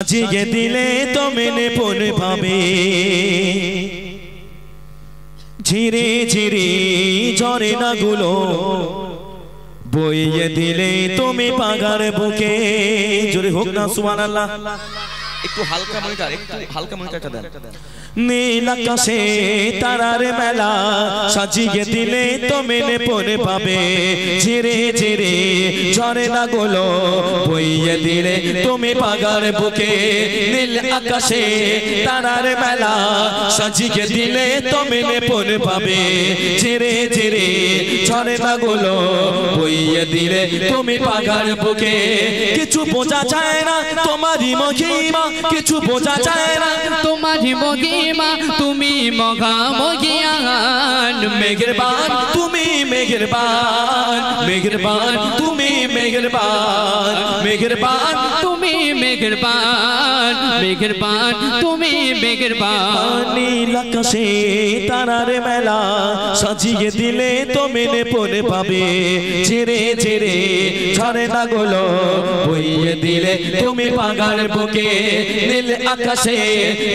সাজিয়ে দিলে তো মেনে পড়ে পাবে ঝিরে ঝিরে ঝরে না গুলো বইয়ে দিলে তুমি পাগার বুকে জোরে হোক না সুবহানাল্লাহ। একটু হালকা মনিটরটা দেন। নীল আকাশে তারার মেলা সাজিয়ে দিলে তো মেনে পড়ে পাবে ঝিরে ঝিরে ঝরে না গুলো বইয়ে দিলে তুমি পাগার বুকে নীল আকাশে তারার মেলা সাজিয়ে দিলে তো মেনে পড়ে পাবে ঝিরে ঝিরে ঝরে না গুলো বইয়ে দিলে তুমি পাগার বুকে কিছু বোঝা যায় না তোমারই মহিমা কিছু বোঝা যায় না তোমারই মহিমা তুমি মগা মগিয়ান মেহেরবান তুমি মেহেরবান মেহেরবান তুমি মেহেরবান মেহেরবান তুমি মেহেরবান মেহেরবান তুমি মেহেরবান। নীল আকাশে তারার মেলা সাজিয়ে দিলে তো মেনে পড়ে পাবে ঝিরে ঝিরে ঝরে না গুলো বইয়ে দিলে তুমি পাগার বুকে নীল আকাশে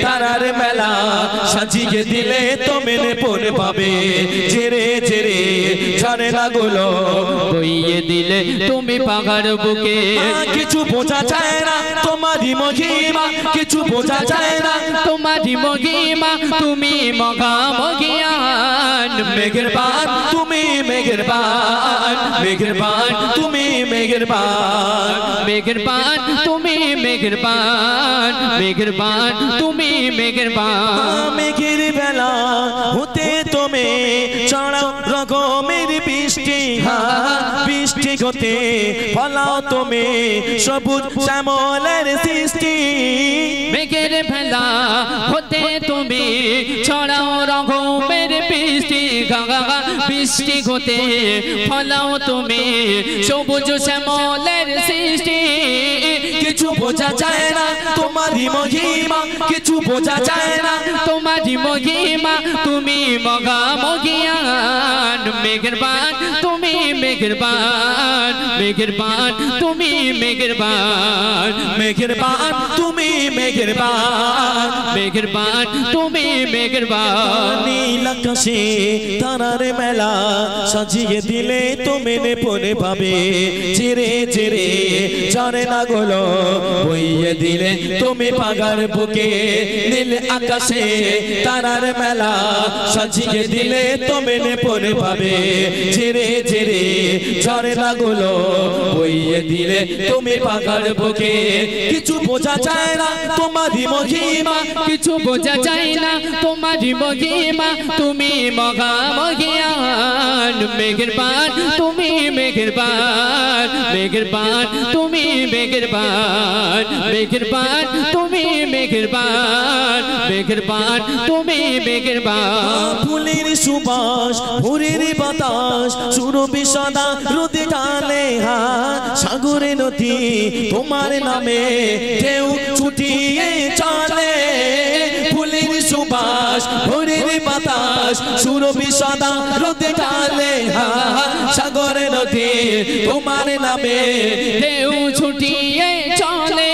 তারার মেলা সাজিয়ে দিলে তো মেনে পড়ে পাবে ঝিরে ঝিরে ঝরে না গুলো বইয়ে দিলে তুমি পাগার বুকে কিছু বোঝা যায় না তোমারই মহিমা কিছু বোঝা যায় না তোমারই মহিমা তুমি মগা মগিয়ান মেহেরবান তুমি মেহেরবান মেহেরবান তুমি মেহেরবান মেহেরবান তুমি মেহেরবান মেহেরবান তুমি মেহেরবান। মেঘের বেলা হতে তুমি চড়াও রকমের বৃষ্টি বৃষ্টি হতে ফলাও তুমি সবুজ শ্যামলের সৃষ্টি মেঘের ভেলা হতে তুমি ছড়াও রঘুমের বৃষ্টি গঙ্গা বৃষ্টি হতে ফলাও তুমি সবুজ শ্যামলের সৃষ্টি কিছু বোঝা যায় না তোমারই মহিমা কিছু বোঝা যায় না তোমারই মহিমা তুমি মগা মগিয়ান মেহেরবান তুমি মেহেরবান মেহেরবান তুমি মেহেরবান মেহেরবান তুমি মেহেরবান মেহেরবান তুমি মেহেরবান। নীল আকাশে তারার মেলা সাজিয়ে দিলে তো মেনে পড়ে পাবে ঝিরে ঝিরে ঝরে না গুলো বইয়ে দিলে তুমি পাগার বুকে নীল আকাশে তারার মেলা সাজিয়ে দিলে তো মেনে পড়ে পাবে ঝিরে ঝিরে ঝরে না গুলো বইয়ে দিলে তুমি পাগার বুকে কিছু বোঝা যায় না তোমারই মহিমা কিছু বোঝা যায় না তোমারই মহিমা তুমি মগা মগিয়ান মেহেরবান তুমি মেহেরবান মেহেরবান তুমি মেহেরবান মেহেরবান তুমি মেহেরবান মেহেরবান তুমি মেহেরবান। ফুলের সুবাস ভোরের বাতাস সুরভি সদা রোদে টানে সাগরে নদী তোমার নামে ঢেউ ছুটিয়ে চলে ফুলের সুবাস ভোরের বাতাস সুরভি সদা রোদে টানে সাগরে নদী তোমার নামে ঢেউ ছুটিয়ে চলে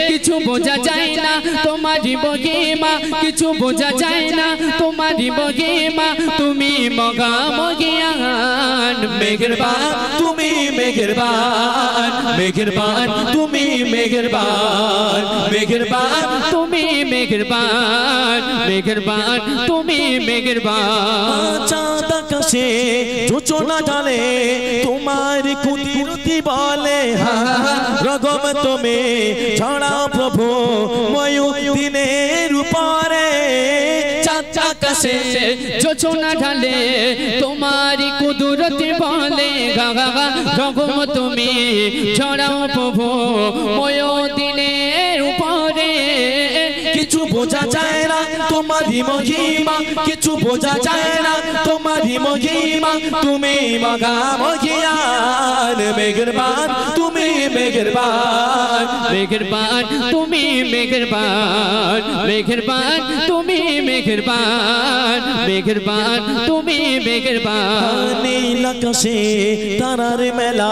কিছু বোঝা যায় না তোমারই মহিমা কিছু বোঝা যায় না তোমারই মহিমা তুমি মগা মগিয়ান মেহেরবান তুমি মেহেরবান মেহেরবান তুমি মেহেরবান মেহেরবান তুমি মেহেরবান মেহেরবান তুমি মেহেরবান। চাঁদ আকাশে যোচনা ডালে তোমার কুদরতি বলে রগম তুমি ছড়াও প্রভু ময়ূদিনের উপরে চাঁদ আকাশে যোচনা ঢালে তোমারি কুদরতি বলে গাগা রঘুম তুমি ছড়াও প্রভু ময়ূদিনের উপরে কিছু বোঝা যায় না তোমারই মহিমা কিছু বোঝা যায় না তোমারই মহিমা তুমি মগা মহিয়ান মেহেরবান তুমি মেহেরবান মেহেরবান তুমি মেহেরবান মেহেরবান তুমি মেহেরবান মেহেরবান তুমি মেহেরবান নীল আকাশে তারার মেলা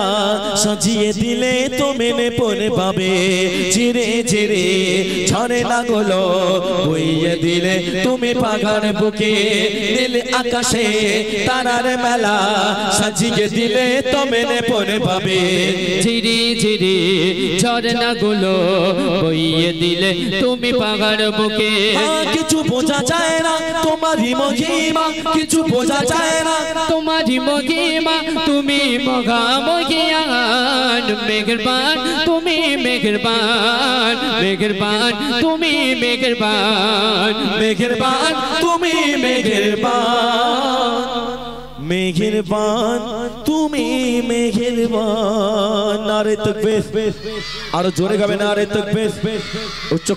সাজিয়ে দিলে তো মেনে পড়ে পাবে চিরে চিরে ঝরে না গুলো বইয়ে দিলে তুমি পাহাড় বুকে নীল আকাশে তারার মেলা সাজিয়ে দিলে তো মেনে পড়ে পাবে ঝিরি ঝিরি ঝরনা গুলো বইয়ে দিলে তুমি পাহাড় বুকে কিছু বোঝা যায় না তোমারই মহিমা কিছু বোঝা যায় না তোমারই মহিমা তুমি মগা মহিয়ান মেহেরবান তুমি মেহেরবান মেহেরবান তুমি মেহেরবান মেহেরবান তুমি মেহেরবান মেহেরবান তুমি মেহেরবান নারে তাকবীর আরো জোরে গাবে নারে তাকবীর উচ্চ